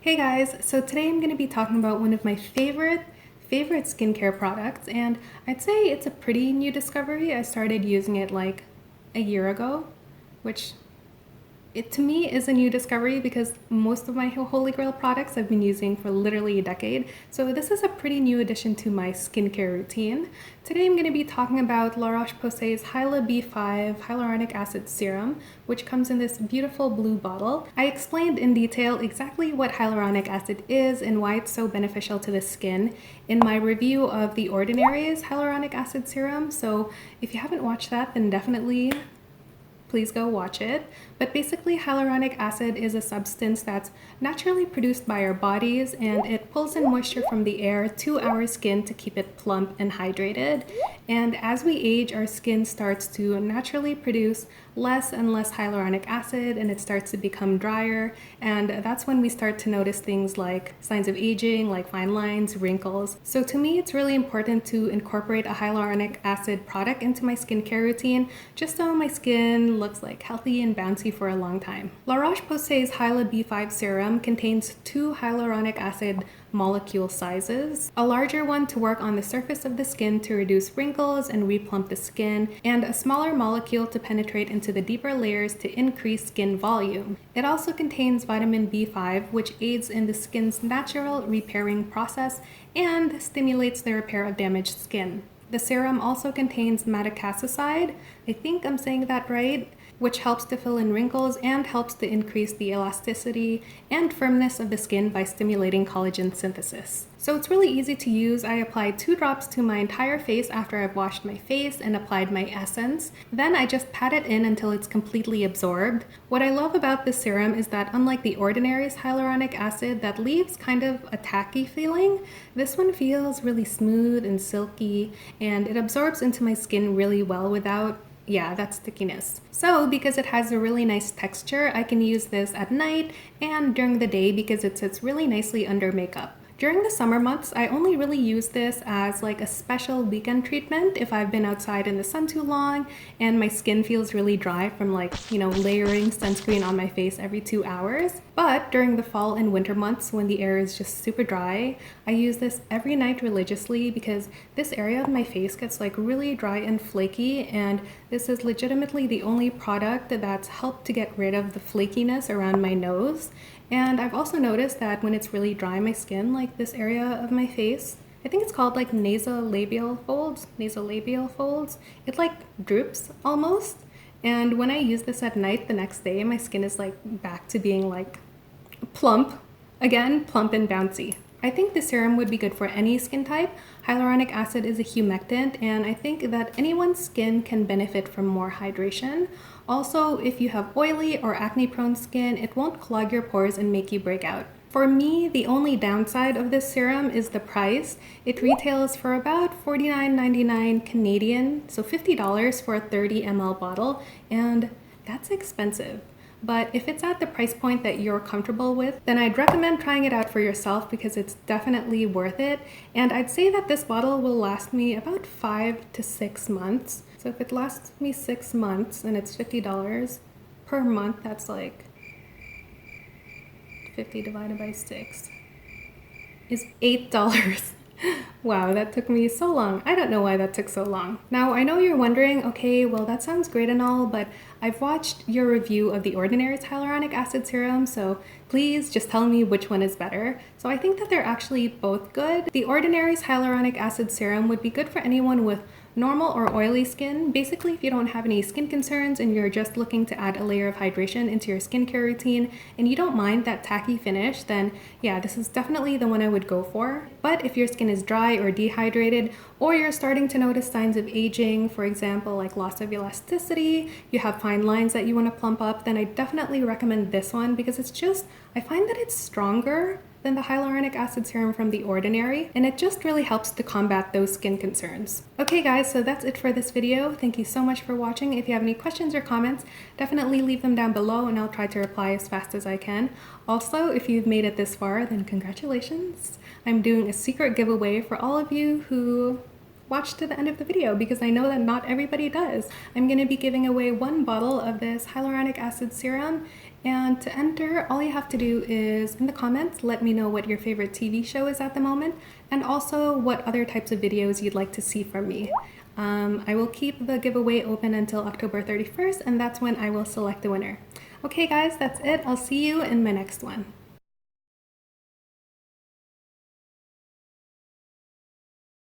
Hey guys, so today I'm going to be talking about one of my favorite skincare products, and I'd say it's a pretty new discovery. I started using it like a year ago, which it to me is a new discovery because most of my holy grail products I've been using for literally a decade. So this is a pretty new addition to my skincare routine. Today I'm going to be talking about La Roche-Posay's Hyalu B5 Hyaluronic Acid Serum, which comes in this beautiful blue bottle. I explained in detail exactly what hyaluronic acid is and why it's so beneficial to the skin in my review of The Ordinary's Hyaluronic Acid Serum. So if you haven't watched that, then definitely please go watch it. But basically, hyaluronic acid is a substance that's naturally produced by our bodies, and it pulls in moisture from the air to our skin to keep it plump and hydrated. And as we age, our skin starts to naturally produce less and less hyaluronic acid, and it starts to become drier. And that's when we start to notice things like signs of aging, like fine lines, wrinkles. So to me, it's really important to incorporate a hyaluronic acid product into my skincare routine, just so my skin looks like healthy and bouncy for a long time. La Roche-Posay's Hyalu B5 Serum contains 2 hyaluronic acid molecule sizes, a larger one to work on the surface of the skin to reduce wrinkles and replump the skin, and a smaller molecule to penetrate into the deeper layers to increase skin volume. It also contains vitamin B5, which aids in the skin's natural repairing process and stimulates the repair of damaged skin. The serum also contains madecassoside, I think I'm saying that right, which helps to fill in wrinkles and helps to increase the elasticity and firmness of the skin by stimulating collagen synthesis. So it's really easy to use. I applied 2 drops to my entire face after I've washed my face and applied my essence. Then I just pat it in until it's completely absorbed. What I love about this serum is that unlike The Ordinary's hyaluronic acid that leaves kind of a tacky feeling, this one feels really smooth and silky, and it absorbs into my skin really well without that stickiness. So because it has a really nice texture, I can use this at night and during the day because it sits really nicely under makeup. During the summer months, I only really use this as like a special weekend treatment if I've been outside in the sun too long and my skin feels really dry from layering sunscreen on my face every 2 hours. But during the fall and winter months when the air is just super dry, I use this every night religiously because this area of my face gets like really dry and flaky, and this is legitimately the only product that's helped to get rid of the flakiness around my nose. And I've also noticed that when it's really dry, my skin, like this area of my face, I think it's called like nasolabial folds, it like droops almost. And when I use this at night, the next day, my skin is like back to being like plump and bouncy. I think the serum would be good for any skin type. Hyaluronic acid is a humectant, and I think that anyone's skin can benefit from more hydration. Also, if you have oily or acne-prone skin, it won't clog your pores and make you break out. For me, the only downside of this serum is the price. It retails for about $49.99 Canadian, so $50 for a 30 ml bottle, and that's expensive. But if it's at the price point that you're comfortable with, then I'd recommend trying it out for yourself because it's definitely worth it. And I'd say that this bottle will last me about 5 to 6 months. So if it lasts me 6 months and it's $50 per month, that's like 50 divided by 6 is $8. Wow, that took me so long. I don't know why that took so long. Now, I know you're wondering, okay, well, that sounds great and all, but I've watched your review of The Ordinary's Hyaluronic Acid Serum, so please just tell me which one is better. So I think that they're actually both good. The Ordinary's Hyaluronic Acid Serum would be good for anyone with normal or oily skin. Basically, if you don't have any skin concerns and you're just looking to add a layer of hydration into your skincare routine and you don't mind that tacky finish, then yeah, this is definitely the one I would go for. But if your skin is dry or dehydrated, or you're starting to notice signs of aging, for example, like loss of elasticity, you have fine lines that you want to plump up, then I definitely recommend this one because I find that it's stronger than the hyaluronic acid serum from The Ordinary, and it just really helps to combat those skin concerns. Okay guys, so that's it for this video. Thank you so much for watching. If you have any questions or comments, definitely leave them down below and I'll try to reply as fast as I can. Also, if you've made it this far, then congratulations. I'm doing a secret giveaway for all of you who watch to the end of the video because I know that not everybody does. I'm going to be giving away 1 bottle of this hyaluronic acid serum And to enter, all you have to do is in the comments, let me know what your favorite TV show is at the moment, and also what other types of videos you'd like to see from me. I will keep the giveaway open until October 31st, and that's when I will select the winner. Okay guys, that's it. I'll see you in my next one.